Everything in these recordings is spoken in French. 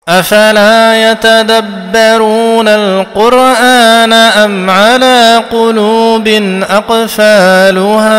أفلا يتدبرون القرآن أم على قلوب أقفالها.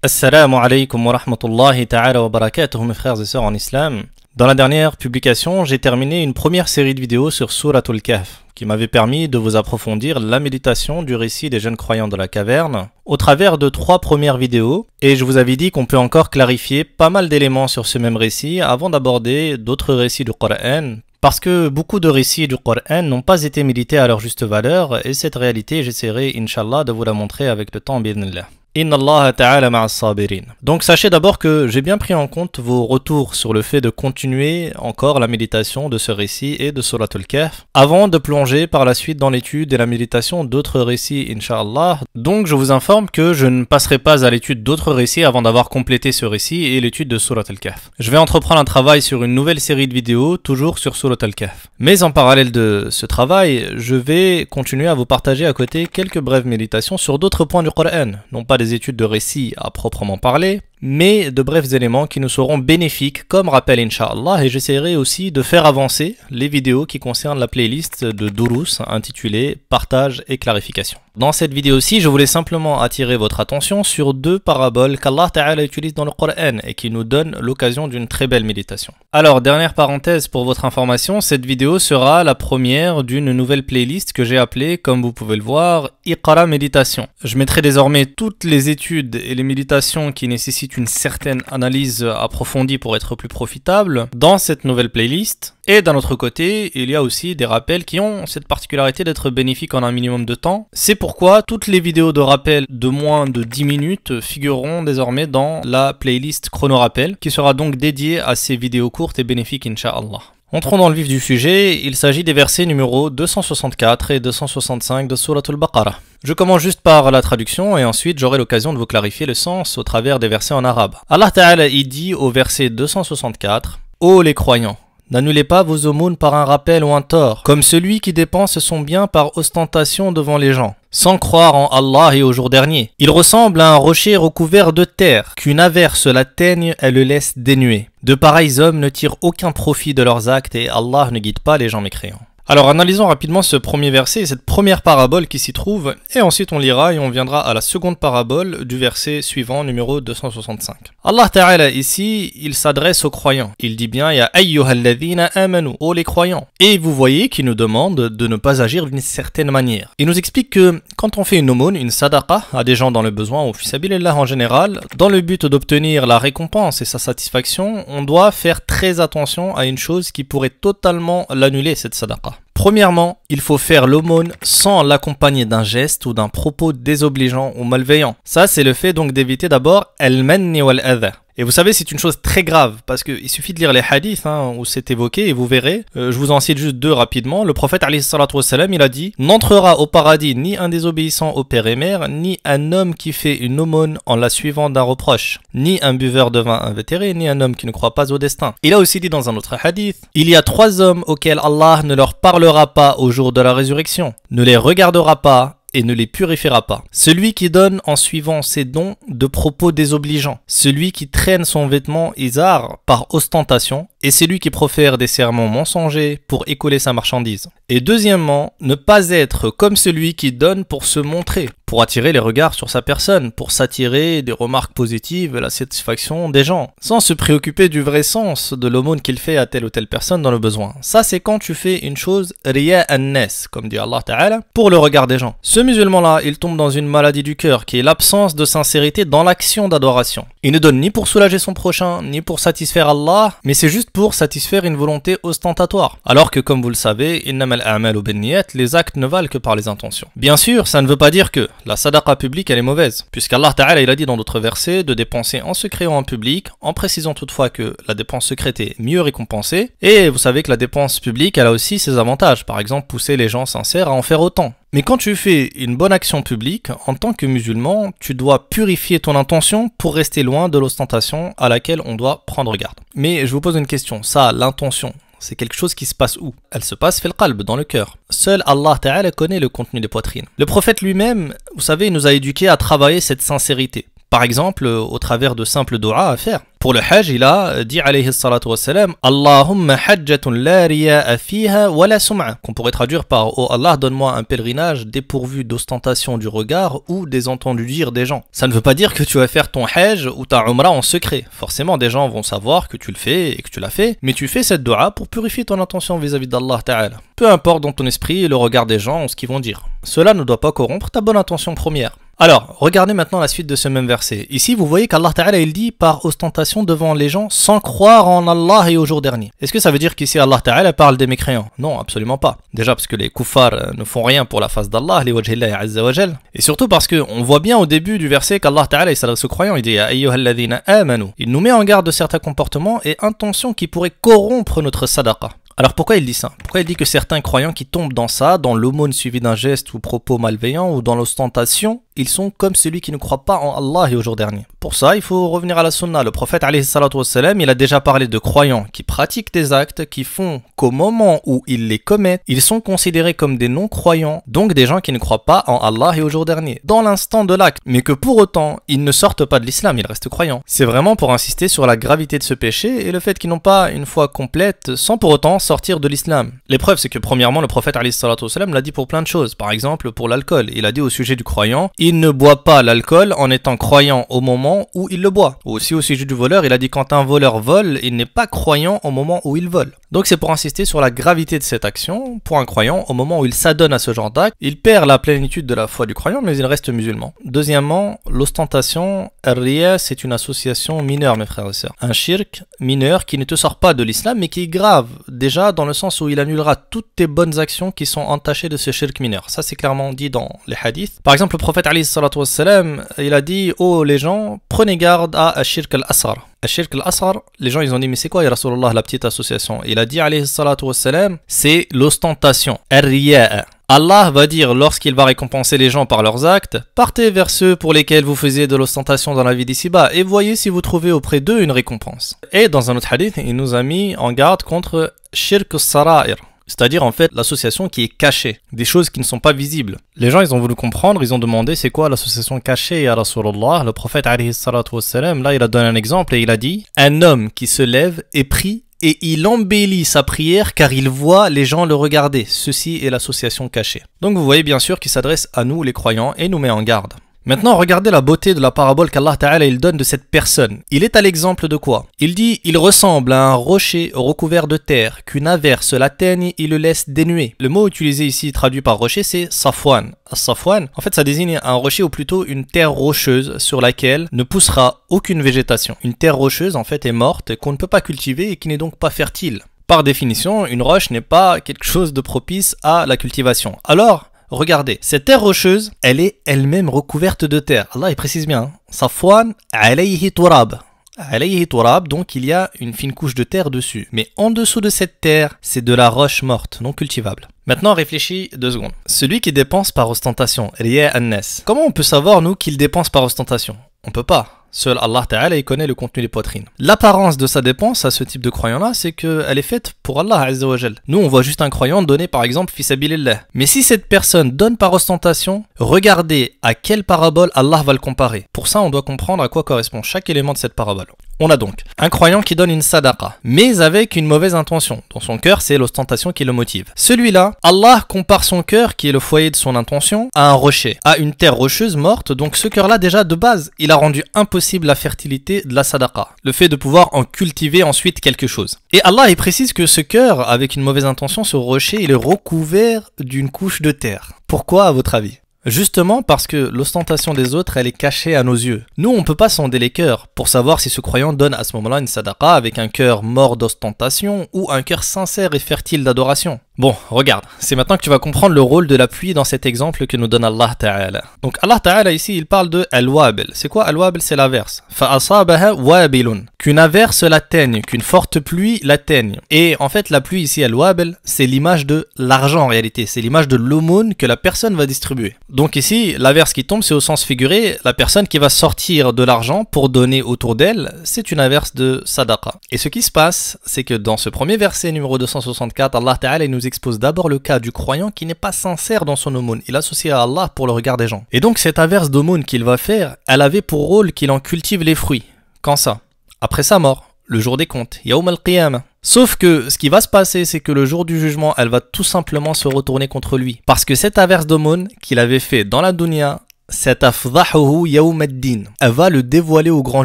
Assalamu alaikum wa rahmatullahi ta'ala wa barakatuh, mes frères et sœurs en islam. Dans la dernière publication, j'ai terminé une première série de vidéos sur Suratul Kahf, qui m'avait permis de vous approfondir la méditation du récit des jeunes croyants de la caverne, au travers de 3 premières vidéos, et je vous avais dit qu'on peut encore clarifier pas mal d'éléments sur ce même récit avant d'aborder d'autres récits du Coran, parce que beaucoup de récits du Coran n'ont pas été médités à leur juste valeur, et cette réalité, j'essaierai, Inch'Allah, de vous la montrer avec le temps, bi'idhnillah. Inna Allah ta'ala ma'as sabirin. Donc sachez d'abord que j'ai bien pris en compte vos retours sur le fait de continuer encore la méditation de ce récit et de Suratul Kahf avant de plonger par la suite dans l'étude et la méditation d'autres récits, Inch'Allah. Donc je vous informe que je ne passerai pas à l'étude d'autres récits avant d'avoir complété ce récit et l'étude de Suratul Kahf. Je vais entreprendre un travail sur une nouvelle série de vidéos, toujours sur Suratul Kahf. Mais en parallèle de ce travail, je vais continuer à vous partager à côté quelques brèves méditations sur d'autres points du Coran, non pas des études de récits à proprement parler, mais de brefs éléments qui nous seront bénéfiques comme rappel Inch'Allah, et j'essaierai aussi de faire avancer les vidéos qui concernent la playlist de Durus intitulée Partage et clarification. Dans cette vidéo-ci, je voulais simplement attirer votre attention sur 2 paraboles qu'Allah Ta'ala utilise dans le Coran et qui nous donnent l'occasion d'une très belle méditation. Alors, dernière parenthèse pour votre information, cette vidéo sera la première d'une nouvelle playlist que j'ai appelée, comme vous pouvez le voir, Iqra Méditation. Je mettrai désormais toutes les études et les méditations qui nécessitent une certaine analyse approfondie pour être plus profitable dans cette nouvelle playlist. Et d'un autre côté, il y a aussi des rappels qui ont cette particularité d'être bénéfiques en un minimum de temps. C'est pourquoi toutes les vidéos de rappel de moins de 10 minutes figureront désormais dans la playlist Chrono Rappel, qui sera donc dédiée à ces vidéos courtes et bénéfiques, Inch'Allah. Entrons dans le vif du sujet, il s'agit des versets numéros 264 et 265 de Suratul Baqarah. Je commence juste par la traduction et ensuite j'aurai l'occasion de vous clarifier le sens au travers des versets en arabe. Allah Ta'ala y dit au verset 264 « Ô les croyants, n'annulez pas vos aumônes par un rappel ou un tort, comme celui qui dépense son bien par ostentation devant les gens, sans croire en Allah et au jour dernier. Il ressemble à un rocher recouvert de terre, qu'une averse l'atteigne et le laisse dénué. De pareils hommes ne tirent aucun profit de leurs actes et Allah ne guide pas les gens mécréants. » Alors analysons rapidement ce premier verset et cette première parabole qui s'y trouve, et ensuite on lira et on viendra à la seconde parabole du verset suivant, numéro 265. Allah Ta'ala ici, il s'adresse aux croyants. Il dit bien « Ya ayyuhalladhina amanu » ô les croyants. Et vous voyez qu'il nous demande de ne pas agir d'une certaine manière. Il nous explique que quand on fait une aumône, une sadaqa, à des gens dans le besoin ou fi sabilillah en général, dans le but d'obtenir la récompense et sa satisfaction, on doit faire très attention à une chose qui pourrait totalement l'annuler, cette sadaqa. Premièrement, il faut faire l'aumône sans l'accompagner d'un geste ou d'un propos désobligeant ou malveillant. Ça, c'est le fait donc d'éviter d'abord al-manni wal-adha. Et vous savez, c'est une chose très grave, parce qu'il suffit de lire les hadiths où c'est évoqué, et vous verrez, je vous en cite juste 2 rapidement. Le prophète, alayhi salatu wassalam, il a dit « N'entrera au paradis ni un désobéissant au père et mère, ni un homme qui fait une aumône en la suivant d'un reproche, ni un buveur de vin invétéré, ni un homme qui ne croit pas au destin. » Il a aussi dit dans un autre hadith « Il y a 3 hommes auxquels Allah ne leur parlera pas au jour de la résurrection, ne les regardera pas, et ne les purifiera pas. Celui qui donne en suivant ses dons de propos désobligeants, celui qui traîne son vêtement izar par ostentation, et celui qui profère des serments mensongers pour écouler sa marchandise. Et deuxièmement, ne pas être comme celui qui donne pour se montrer, pour attirer les regards sur sa personne, pour s'attirer des remarques positives et la satisfaction des gens, sans se préoccuper du vrai sens de l'aumône qu'il fait à telle ou telle personne dans le besoin. Ça, c'est quand tu fais une chose riya an-nas, comme dit Allah Ta'ala, pour le regard des gens. Ce musulman-là, il tombe dans une maladie du cœur, qui est l'absence de sincérité dans l'action d'adoration. Il ne donne ni pour soulager son prochain, ni pour satisfaire Allah, mais c'est juste pour satisfaire une volonté ostentatoire. Alors que, comme vous le savez, innamal a'malu binniyat, les actes ne valent que par les intentions. Bien sûr, ça ne veut pas dire que la sadaqa publique elle est mauvaise, puisqu'Allah Ta'ala il a dit dans d'autres versets de dépenser en secret ou en public, en précisant toutefois que la dépense secrète est mieux récompensée, et vous savez que la dépense publique elle a aussi ses avantages, par exemple pousser les gens sincères à en faire autant. Mais quand tu fais une bonne action publique, en tant que musulman, tu dois purifier ton intention pour rester loin de l'ostentation à laquelle on doit prendre garde. Mais je vous pose une question, ça, l'intention, c'est quelque chose qui se passe où? Elle se passe fil qalb, dans le cœur. Seul Allah Ta'ala connaît le contenu des poitrines. Le prophète lui-même, vous savez, il nous a éduqués à travailler cette sincérité. Par exemple, au travers de simples doigts à faire. Pour le Hajj, il a dit alayhi salatu wassalam Allahumma hajjatun la riya'a fiha wa la sum'a, qu'on pourrait traduire par Oh Allah, donne-moi un pèlerinage dépourvu d'ostentation du regard ou des entendus dire des gens. Ça ne veut pas dire que tu vas faire ton Hajj ou ta Umrah en secret. Forcément, des gens vont savoir que tu le fais et que tu l'as fait, mais tu fais cette dua pour purifier ton intention vis-à-vis d'Allah Ta'ala. Peu importe dans ton esprit le regard des gens ou ce qu'ils vont dire. Cela ne doit pas corrompre ta bonne intention première. Alors, regardez maintenant la suite de ce même verset. Ici, vous voyez qu'Allah Ta'ala, il dit par ostentation devant les gens sans croire en Allah et au jour dernier. Est-ce que ça veut dire qu'ici Allah Ta'ala parle des mécréants? Non, absolument pas. Déjà parce que les kuffars ne font rien pour la face d'Allah, les wajhillahi azza wa jal. Et surtout parce qu'on voit bien au début du verset qu'Allah Ta'ala, il s'adresse aux croyants, il dit ayyuhalladhina amanu. Il nous met en garde de certains comportements et intentions qui pourraient corrompre notre sadaqa. Alors pourquoi il dit ça? Pourquoi il dit que certains croyants qui tombent dans ça, dans l'aumône suivi d'un geste ou propos malveillants ou dans l'ostentation, ils sont comme celui qui ne croit pas en Allah et au jour dernier? Pour ça, il faut revenir à la sunna. Le prophète alayhi salatu wassalam, il a déjà parlé de croyants qui pratiquent des actes qui font qu'au moment où ils les commettent, ils sont considérés comme des non-croyants, donc des gens qui ne croient pas en Allah et au jour dernier, dans l'instant de l'acte, mais que pour autant, ils ne sortent pas de l'islam, ils restent croyants. C'est vraiment pour insister sur la gravité de ce péché et le fait qu'ils n'ont pas une foi complète sans pour autant sortir de l'islam. L'épreuve, c'est que premièrement, le prophète alayhi salatu wassalam l'a dit pour plein de choses. Par exemple, pour l'alcool, il a dit au sujet du croyant, il ne boit pas l'alcool en étant croyant au moment où il le boit. Ou aussi au sujet du voleur, il a dit quand un voleur vole, il n'est pas croyant au moment où il vole. Donc c'est pour insister sur la gravité de cette action. Pour un croyant, au moment où il s'adonne à ce genre d'acte, il perd la plénitude de la foi du croyant, mais il reste musulman. Deuxièmement, l'ostentation, ar-riya, c'est une association mineure, mes frères et sœurs. Un shirk mineur qui ne te sort pas de l'islam, mais qui est grave, déjà dans le sens où il annulera toutes tes bonnes actions qui sont entachées de ce shirk mineur. Ça, c'est clairement dit dans les hadiths. Par exemple, le prophète alayhi salatu wassalam, il a dit oh les gens, prenez garde à ashirk al-asghar. Ashirk al-asghar, les gens ils ont dit mais c'est quoi ya Rasulullah la petite association? Il a dit alayhi salatu wassalam, c'est l'ostentation, ar-riya. Allah va dire lorsqu'il va récompenser les gens par leurs actes, partez vers ceux pour lesquels vous faisiez de l'ostentation dans la vie d'ici-bas et voyez si vous trouvez auprès d'eux une récompense. Et dans un autre hadith, il nous a mis en garde contre shirk al-sara'ir. C'est-à-dire en fait l'association qui est cachée, des choses qui ne sont pas visibles. Les gens ils ont voulu comprendre, ils ont demandé c'est quoi l'association cachée ya Rasulullah. Le prophète alayhi salatu wassalam, là il a donné un exemple et il a dit un homme qui se lève et prie et il embellit sa prière car il voit les gens le regarder. Ceci est l'association cachée. Donc vous voyez bien sûr qu'il s'adresse à nous les croyants et nous met en garde. Maintenant, regardez la beauté de la parabole qu'Allah Ta'ala il donne de cette personne. Il est à l'exemple de quoi? Il dit, il ressemble à un rocher recouvert de terre, qu'une averse l'atteigne et le laisse dénué. Le mot utilisé ici, traduit par rocher, c'est safwan. Safwan, en fait, ça désigne un rocher ou plutôt une terre rocheuse sur laquelle ne poussera aucune végétation. Une terre rocheuse, en fait, est morte, qu'on ne peut pas cultiver et qui n'est donc pas fertile. Par définition, une roche n'est pas quelque chose de propice à la cultivation. Alors, regardez, cette terre rocheuse, elle est elle-même recouverte de terre. Allah, il précise bien. Safwan alayhi turab. Alayhi turab, donc il y a une fine couche de terre dessus. Mais en dessous de cette terre, c'est de la roche morte, non cultivable. Maintenant, réfléchis 2 secondes. Celui qui dépense par ostentation, riya an-nas. Comment on peut savoir, nous, qu'il dépense par ostentation? On peut pas. Seul Allah Ta'ala il connaît le contenu des poitrines. L'apparence de sa dépense à ce type de croyant-là, c'est qu'elle est faite pour Allah Azza wa Jal. Nous, on voit juste un croyant donner par exemple fi sabilillah. Mais si cette personne donne par ostentation, regardez à quelle parabole Allah va le comparer. Pour ça, on doit comprendre à quoi correspond chaque élément de cette parabole. On a donc un croyant qui donne une sadaqa, mais avec une mauvaise intention. Dans son cœur, c'est l'ostentation qui le motive. Celui-là, Allah compare son cœur, qui est le foyer de son intention, à un rocher, à une terre rocheuse morte. Donc ce cœur-là, déjà de base, il a rendu impossible la fertilité de la sadaqa, le fait de pouvoir en cultiver ensuite quelque chose. Et Allah, il précise que ce cœur, avec une mauvaise intention, ce rocher, il est recouvert d'une couche de terre. Pourquoi, à votre avis ? Justement parce que l'ostentation des autres, elle est cachée à nos yeux. Nous, on ne peut pas sonder les cœurs pour savoir si ce croyant donne à ce moment-là une sadaqa avec un cœur mort d'ostentation ou un cœur sincère et fertile d'adoration. Bon, regarde, c'est maintenant que tu vas comprendre le rôle de la pluie dans cet exemple que nous donne Allah Ta'ala. Donc Allah Ta'ala ici, il parle de al-wabil. C'est quoi al-wabil? C'est l'averse. Fa'asabaha wabilun. Qu'une averse l'atteigne, qu'une forte pluie l'atteigne. Et en fait, la pluie ici, al-wabil, c'est l'image de l'argent en réalité. C'est l'image de l'aumône que la personne va distribuer. Donc ici, l'averse qui tombe, c'est au sens figuré, la personne qui va sortir de l'argent pour donner autour d'elle, c'est une averse de sadaqa. Et ce qui se passe, c'est que dans ce premier verset numéro 264, Allah Ta'ala nous expose d'abord le cas du croyant qui n'est pas sincère dans son aumône. Il associe à Allah pour le regard des gens. Et donc cette averse d'aumône qu'il va faire, elle avait pour rôle qu'il en cultive les fruits. Quand ça? après sa mort, le jour des comptes, Yawm al-Qiyamah. Sauf que ce qui va se passer, c'est que le jour du jugement, elle va tout simplement se retourner contre lui. Parce que cette averse d'aumône qu'il avait fait dans la dunya, cette afdahuhu yawm ad-din, elle va le dévoiler au grand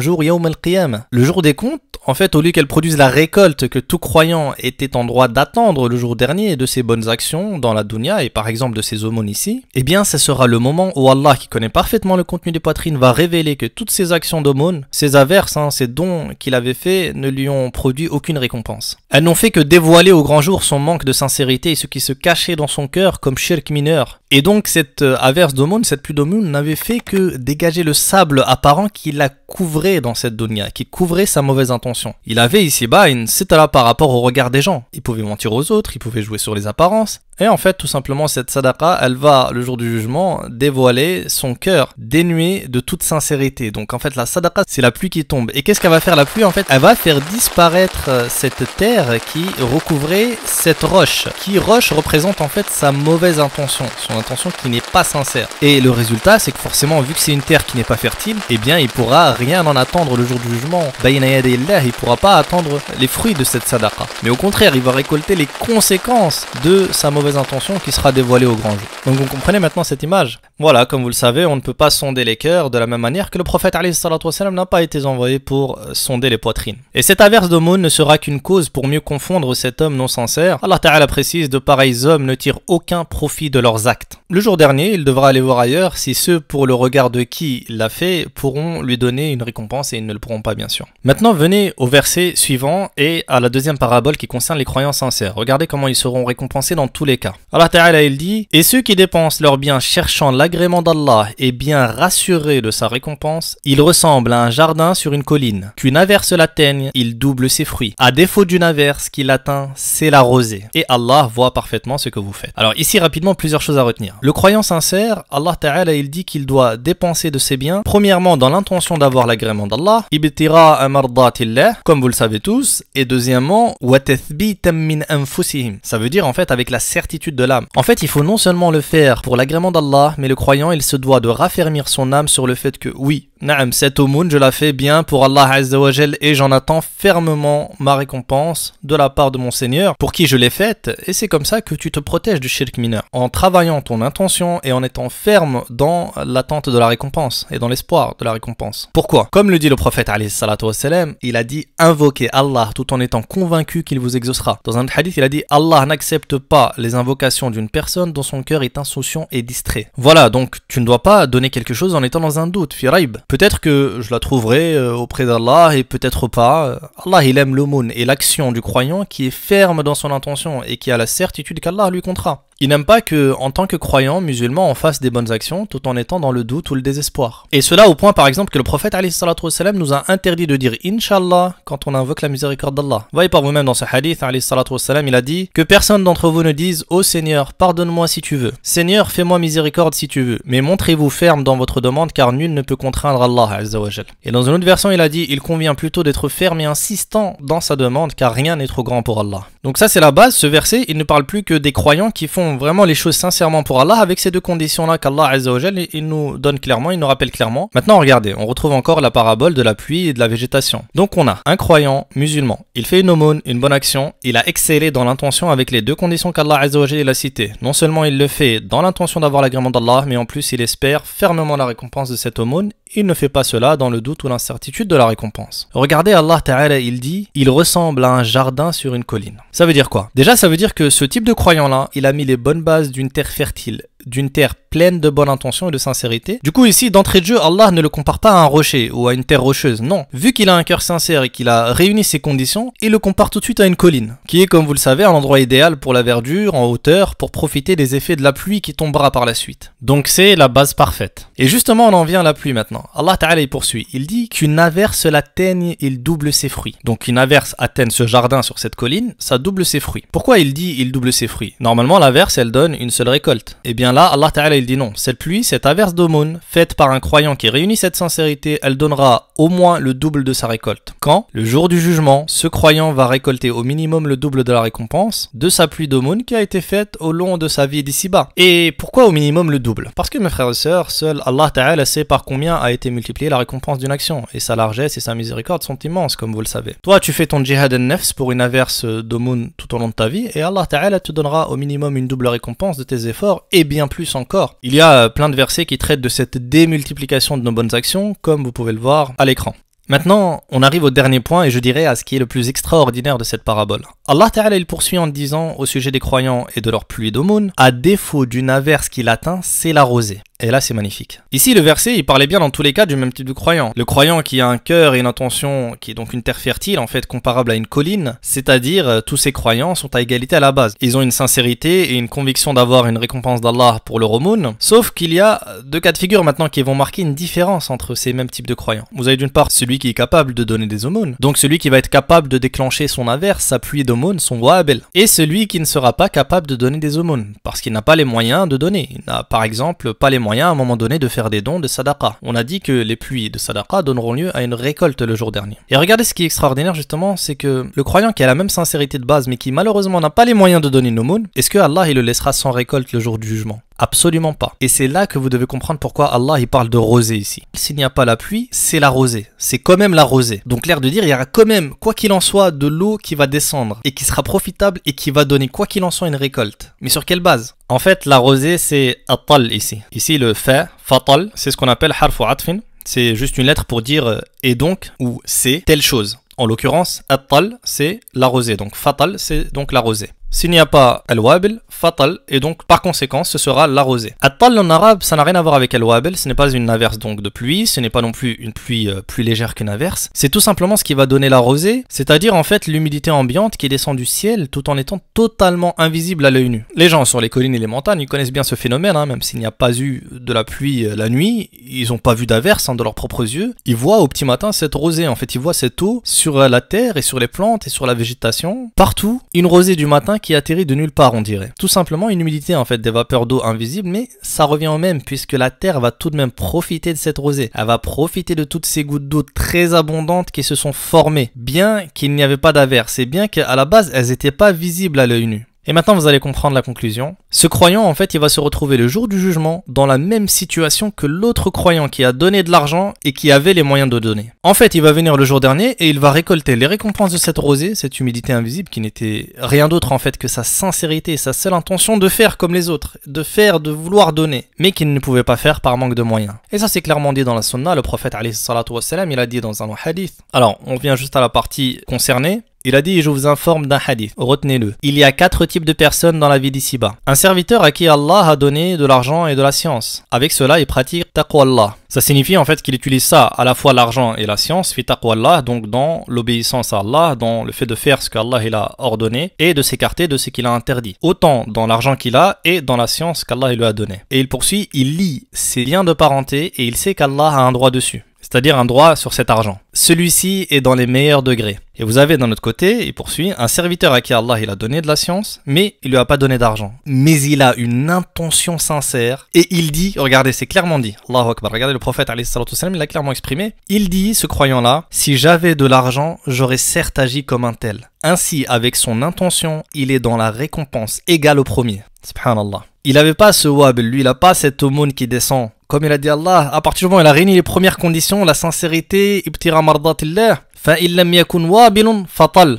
jour Yawm al-Qiyamah. Le jour des comptes, en fait, au lieu qu'elle produise la récolte que tout croyant était en droit d'attendre le jour dernier de ses bonnes actions dans la dunya et par exemple de ses aumônes ici, eh bien, ce sera le moment où Allah, qui connaît parfaitement le contenu des poitrines, va révéler que toutes ces actions d'aumône, ces averses, ces dons qu'il avait fait, ne lui ont produit aucune récompense. Elles n'ont fait que dévoiler au grand jour son manque de sincérité et ce qui se cachait dans son cœur comme shirk mineur. Et donc, cette averse d'aumône, cette pluie d'aumône, n'avait fait que dégager le sable apparent qui la couvrait dans cette dunya, qui couvrait sa mauvaise intention. Il avait ici-bas une sitara par rapport au regard des gens. Il pouvait mentir aux autres, il pouvait jouer sur les apparences. Et en fait, tout simplement, cette sadaqa, elle va, le jour du jugement, dévoiler son cœur, dénué de toute sincérité. Donc en fait, la sadaqa, c'est la pluie qui tombe. Et qu'est-ce qu'elle va faire la pluie? En fait, elle va faire disparaître cette terre qui recouvrait cette roche. Qui roche représente en fait sa mauvaise intention, son intention qui n'est pas sincère. Et le résultat, c'est que forcément, vu que c'est une terre qui n'est pas fertile, eh bien, il pourra rien en attendre le jour du jugement. Bayna yadayillah, il pourra pas attendre les fruits de cette sadaqa. Mais au contraire, il va récolter les conséquences de sa mauvaise intention qui sera dévoilée au grand jour. Donc vous comprenez maintenant cette image? Voilà, comme vous le savez, on ne peut pas sonder les cœurs de la même manière que le prophète alayhi salatu wassalam n'a pas été envoyé pour sonder les poitrines. Et cette averse d'aumône ne sera qu'une cause pour mieux confondre cet homme non sincère. Allah Ta'ala précise, de pareils hommes ne tirent aucun profit de leurs actes. Le jour dernier, il devra aller voir ailleurs si ceux pour le regard de qui il l'a fait pourront lui donner une récompense et ils ne le pourront pas bien sûr. Maintenant venez au verset suivant et à la deuxième parabole qui concerne les croyants sincères. Regardez comment ils seront récompensés dans tous les cas. Allah Ta'ala il dit: et ceux qui dépensent leurs biens cherchant l'agrément d'Allah et bien rassurés de sa récompense, ils ressemblent à un jardin sur une colline. Qu'une averse l'atteigne, il double ses fruits. À défaut d'une averse qui l'atteint, c'est la rosée. Et Allah voit parfaitement ce que vous faites. Alors ici rapidement plusieurs choses à retenir. Le croyant sincère, Allah Ta'ala il dit qu'il doit dépenser de ses biens, premièrement dans l'intention d'avoir l'agrément d'Allah, ibtira mardatillah, comme vous le savez tous, et deuxièmement, wa tathbitan min anfusihim. Ça veut dire en fait avec la certitude de l'âme. En fait, il faut non seulement le faire pour l'agrément d'Allah, mais le croyant, il se doit de raffermir son âme sur le fait que oui, Naam, cette aumône, je la fais bien pour Allah Azza wa Jal et j'en attends fermement ma récompense de la part de mon Seigneur pour qui je l'ai faite, et c'est comme ça que tu te protèges du shirk mineur, en travaillant ton intention et en étant ferme dans l'attente de la récompense et dans l'espoir de la récompense. Pourquoi? Comme le dit le prophète alayhi salatu wassalam, il a dit invoquez Allah tout en étant convaincu qu'il vous exaucera. Dans un hadith, il a dit Allah n'accepte pas les invocations d'une personne dont son cœur est insouciant et distrait. Voilà, donc tu ne dois pas donner quelque chose en étant dans un doute, fi raib. Peut-être que je la trouverai auprès d'Allah et peut-être pas. Allah il aime l'aumône et l'action du croyant qui est ferme dans son intention et qui a la certitude qu'Allah lui comptera. Il n'aime pas que, en tant que croyant musulman, on fasse des bonnes actions tout en étant dans le doute ou le désespoir. Et cela au point par exemple que le prophète alayhi salatu wassalam nous a interdit de dire Inch'Allah quand on invoque la miséricorde d'Allah. Voyez par vous-même dans ce hadith, alayhi salatu wassalam, il a dit que personne d'entre vous ne dise ô Seigneur, pardonne-moi si tu veux. Seigneur, fais-moi miséricorde si tu veux. Mais montrez-vous ferme dans votre demande car nul ne peut contraindre Allah Azza wa Jal. Et dans une autre version, il a dit il convient plutôt d'être ferme et insistant dans sa demande car rien n'est trop grand pour Allah. Donc ça c'est la base, ce verset, il ne parle plus que des croyants qui font vraiment les choses sincèrement pour Allah avec ces deux conditions-là qu'Allah Azza wa Jal il nous donne clairement, il nous rappelle clairement. Maintenant regardez, on retrouve encore la parabole de la pluie et de la végétation. Donc on a un croyant musulman, il fait une aumône, une bonne action, il a excellé dans l'intention avec les deux conditions qu'Allah Azza wa Jal il a citées. Non seulement il le fait dans l'intention d'avoir l'agrément d'Allah, mais en plus il espère fermement la récompense de cette aumône. Il ne fait pas cela dans le doute ou l'incertitude de la récompense. Regardez Allah Ta'ala, il dit il ressemble à un jardin sur une colline. Ça veut dire quoi? Déjà ça veut dire que ce type de croyant là, il a mis les bonnes bases d'une terre fertile, d'une terre pleine de bonne intention et de sincérité. Du coup ici, d'entrée de jeu, Allah ne le compare pas à un rocher ou à une terre rocheuse, non. Vu qu'il a un cœur sincère et qu'il a réuni ces conditions, il le compare tout de suite à une colline, qui est comme vous le savez un endroit idéal pour la verdure, en hauteur, pour profiter des effets de la pluie qui tombera par la suite. Donc c'est la base parfaite. Et justement on en vient à la pluie maintenant. Allah Ta'ala il poursuit, il dit qu'une averse l'atteigne, il double ses fruits. Donc une averse atteigne ce jardin sur cette colline, ça double ses fruits. Pourquoi il dit il double ses fruits? Normalement l'averse elle donne une seule récolte. Eh bien là, Allah Ta'ala il dit non. Cette pluie, cette averse d'aumône, faite par un croyant qui réunit cette sincérité, elle donnera au moins le double de sa récolte. Quand? Le jour du jugement, ce croyant va récolter au minimum le double de la récompense de sa pluie d'aumône qui a été faite au long de sa vie d'ici-bas. Et pourquoi au minimum le double? Parce que mes frères et sœurs, seul Allah Ta'ala sait par combien a été multipliée la récompense d'une action. Et sa largesse et sa miséricorde sont immenses, comme vous le savez. Toi, tu fais ton jihad al-nafs pour une averse d'aumône tout au long de ta vie, et Allah Ta'ala te donnera au minimum une double récompense de tes efforts, et bien plus encore. Il y a plein de versets qui traitent de cette démultiplication de nos bonnes actions, comme vous pouvez le voir à l'écran. Maintenant, on arrive au dernier point et je dirais à ce qui est le plus extraordinaire de cette parabole. Allah Ta'ala il poursuit en disant au sujet des croyants et de leur pluie d'aumône, à défaut d'une averse qui l'atteint, c'est la rosée. Et là, c'est magnifique. Ici, le verset, il parlait bien dans tous les cas du même type de croyant. Le croyant qui a un cœur et une intention qui est donc une terre fertile, en fait comparable à une colline, c'est-à-dire tous ces croyants sont à égalité à la base. Ils ont une sincérité et une conviction d'avoir une récompense d'Allah pour leur aumône, sauf qu'il y a deux cas de figure maintenant qui vont marquer une différence entre ces mêmes types de croyants. Vous avez d'une part celui qui est capable de donner des aumônes, donc celui qui va être capable de déclencher son averse, sa pluie d'aumônes, son wa'abel, et celui qui ne sera pas capable de donner des aumônes, parce qu'il n'a pas les moyens de donner. Il n'a par exemple pas les moyens à un moment donné de faire des dons de sadaqa. On a dit que les pluies de sadaqa donneront lieu à une récolte le jour dernier. Et regardez ce qui est extraordinaire justement, c'est que le croyant qui a la même sincérité de base mais qui malheureusement n'a pas les moyens de donner une aumône, est-ce que Allah il le laissera sans récolte le jour du jugement? Absolument pas. Et c'est là que vous devez comprendre pourquoi Allah il parle de rosée ici. S'il n'y a pas la pluie, c'est la rosée. C'est quand même la rosée. Donc l'air de dire, il y aura quand même, quoi qu'il en soit, de l'eau qui va descendre et qui sera profitable et qui va donner quoi qu'il en soit une récolte. Mais sur quelle base? En fait, la rosée c'est atal ici. Ici le fa, fatal, c'est ce qu'on appelle harfu atfin. C'est juste une lettre pour dire et donc ou c'est telle chose. En l'occurrence, atal c'est la rosée. Donc fatal c'est donc la rosée. S'il n'y a pas al-wabil, fatal, et donc par conséquent ce sera la rosée. At-tal en arabe, ça n'a rien à voir avec al-wabil, ce n'est pas une averse donc de pluie, ce n'est pas non plus une pluie plus légère qu'une averse, c'est tout simplement ce qui va donner la rosée, c'est-à-dire en fait l'humidité ambiante qui descend du ciel tout en étant totalement invisible à l'œil nu. Les gens sur les collines et les montagnes, ils connaissent bien ce phénomène, même s'il n'y a pas eu de la pluie la nuit, ils n'ont pas vu d'averse de leurs propres yeux, ils voient au petit matin cette rosée, en fait ils voient cette eau sur la terre et sur les plantes et sur la végétation, partout, une rosée du matin qui atterrit de nulle part on dirait. Tout simplement une humidité en fait des vapeurs d'eau invisibles, mais ça revient au même puisque la terre va tout de même profiter de cette rosée. Elle va profiter de toutes ces gouttes d'eau très abondantes qui se sont formées, bien qu'il n'y avait pas d'averse et bien qu'à la base elles n'étaient pas visibles à l'œil nu. Et maintenant vous allez comprendre la conclusion. Ce croyant en fait il va se retrouver le jour du jugement dans la même situation que l'autre croyant qui a donné de l'argent et qui avait les moyens de donner. En fait il va venir le jour dernier et il va récolter les récompenses de cette rosée, cette humidité invisible qui n'était rien d'autre en fait que sa sincérité, sa seule intention de faire comme les autres, de vouloir donner, mais qu'il ne pouvait pas faire par manque de moyens. Et ça c'est clairement dit dans la sunna, le prophète alayhi salatu wassalam, il a dit dans un hadith. Alors on vient juste à la partie concernée. Il a dit, je vous informe d'un hadith, retenez-le. Il y a 4 types de personnes dans la vie d'ici-bas. Un serviteur à qui Allah a donné de l'argent et de la science. Avec cela, il pratique taqwallah. Ça signifie en fait qu'il utilise ça, à la fois l'argent et la science, fi taqwallah, donc dans l'obéissance à Allah, dans le fait de faire ce qu'Allah il a ordonné et de s'écarter de ce qu'il a interdit. Autant dans l'argent qu'il a et dans la science qu'Allah lui a donné. Et il poursuit, il lie ses liens de parenté et il sait qu'Allah a un droit dessus. C'est-à-dire un droit sur cet argent. Celui-ci est dans les meilleurs degrés. Et vous avez d'un autre côté, il poursuit, un serviteur à qui Allah il a donné de la science, mais il lui a pas donné d'argent. Mais il a une intention sincère, et il dit, regardez, c'est clairement dit, Allahu Akbar, regardez le prophète alayhi salatu wassalam, il l'a clairement exprimé, il dit, ce croyant-là, si j'avais de l'argent, j'aurais certes agi comme un tel. Ainsi, avec son intention, il est dans la récompense égale au premier. Subhanallah. Il n'avait pas ce wab, lui, il n'a pas cette aumône qui descend. Comme il a dit Allah, à partir du moment où il a réuni les premières conditions, la sincérité, ibtira mardatillah,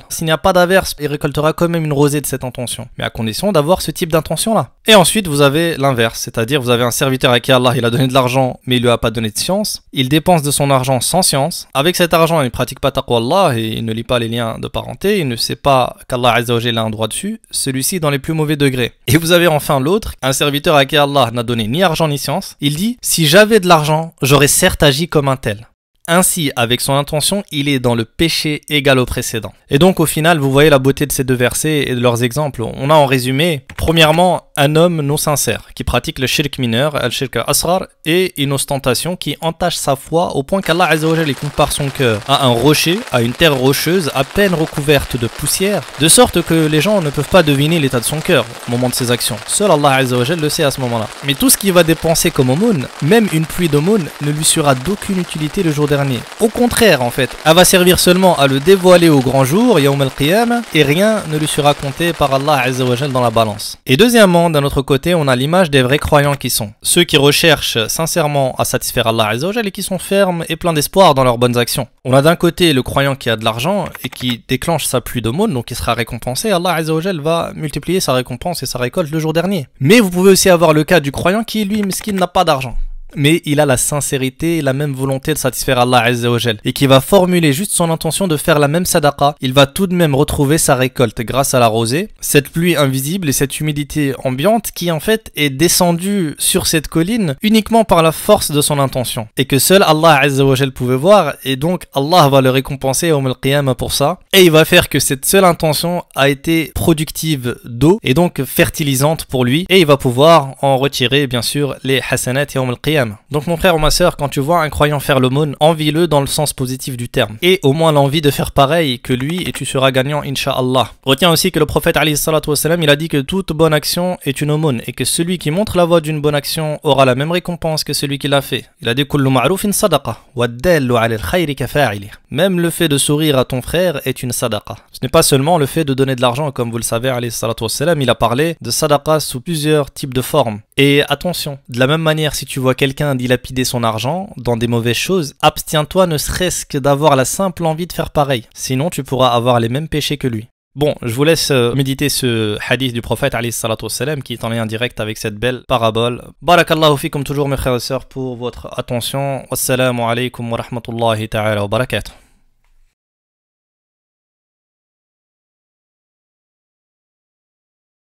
s'il n'y a pas d'averse, il récoltera quand même une rosée de cette intention. Mais à condition d'avoir ce type d'intention-là. Et ensuite, vous avez l'inverse. C'est-à-dire, vous avez un serviteur à qui Allah il a donné de l'argent, mais il lui a pas donné de science. Il dépense de son argent sans science. Avec cet argent, il ne pratique pas taqwallah et il ne lit pas les liens de parenté. Il ne sait pas qu'Allah Azza wa Jalla a un droit dessus. Celui-ci dans les plus mauvais degrés. Et vous avez enfin l'autre, un serviteur à qui Allah n'a donné ni argent ni science. Il dit, si j'avais de l'argent, j'aurais certes agi comme un tel. Ainsi, avec son intention, il est dans le péché égal au précédent. Et donc au final, vous voyez la beauté de ces deux versets et de leurs exemples. On a en résumé, premièrement, un homme non sincère qui pratique le shirk mineur, al-shirk asrar, et une ostentation qui entache sa foi au point qu'Allah Azza wa Jalla compare son cœur à un rocher, à une terre rocheuse à peine recouverte de poussière, de sorte que les gens ne peuvent pas deviner l'état de son cœur au moment de ses actions. Seul Allah Azza wa Jalla le sait à ce moment-là. Mais tout ce qu'il va dépenser comme aumône, même une pluie d'aumône, ne lui sera d'aucune utilité le jour dernier. Au contraire, en fait, elle va servir seulement à le dévoiler au grand jour, Yawm al-Qiyamah, et rien ne lui sera compté par Allah Azza wa Jalla dans la balance. Et deuxièmement, d'un autre côté, on a l'image des vrais croyants qui sont ceux qui recherchent sincèrement à satisfaire Allah Azza wa Jalla et qui sont fermes et pleins d'espoir dans leurs bonnes actions. On a d'un côté le croyant qui a de l'argent et qui déclenche sa pluie d'aumône, donc il sera récompensé. Allah Azza wa Jalla va multiplier sa récompense et sa récolte le jour dernier. Mais vous pouvez aussi avoir le cas du croyant qui, lui, miskin, n'a pas d'argent, mais il a la sincérité et la même volonté de satisfaire Allah Azza wa Jal, et qui va formuler juste son intention de faire la même sadaqa, il va tout de même retrouver sa récolte grâce à la rosée, cette pluie invisible et cette humidité ambiante qui en fait est descendue sur cette colline uniquement par la force de son intention, et que seul Allah Azza wa Jal pouvait voir, et donc Allah va le récompenser au Al-Qiyamah pour ça, et il va faire que cette seule intention a été productive d'eau, et donc fertilisante pour lui, et il va pouvoir en retirer bien sûr les hasanat et Al-Qiyamah. Donc mon frère ou ma soeur, quand tu vois un croyant faire l'aumône, envie-le dans le sens positif du terme. Et au moins l'envie de faire pareil que lui et tu seras gagnant incha'Allah. Retiens aussi que le prophète alayhi salatu wassalam, il a dit que toute bonne action est une aumône et que celui qui montre la voie d'une bonne action aura la même récompense que celui qui l'a fait. Il a dit kullu ma'rufin sadaqa wa dallu 'ala al-khayri kafa'ili. Même le fait de sourire à ton frère est une sadaqa. Ce n'est pas seulement le fait de donner de l'argent, comme vous le savez alayhi salatu wassalam, il a parlé de sadaqa sous plusieurs types de formes. Et attention, de la même manière, si tu vois quelqu'un dilapider son argent dans des mauvaises choses, abstiens-toi ne serait-ce que d'avoir la simple envie de faire pareil. Sinon, tu pourras avoir les mêmes péchés que lui. Bon, je vous laisse méditer ce hadith du prophète alayhi salatu wassalam qui est en lien direct avec cette belle parabole. Barakallahu fi comme toujours mes frères et sœurs pour votre attention. Wassalamu alaikum wa rahmatullahi ta'ala wa barakatuh.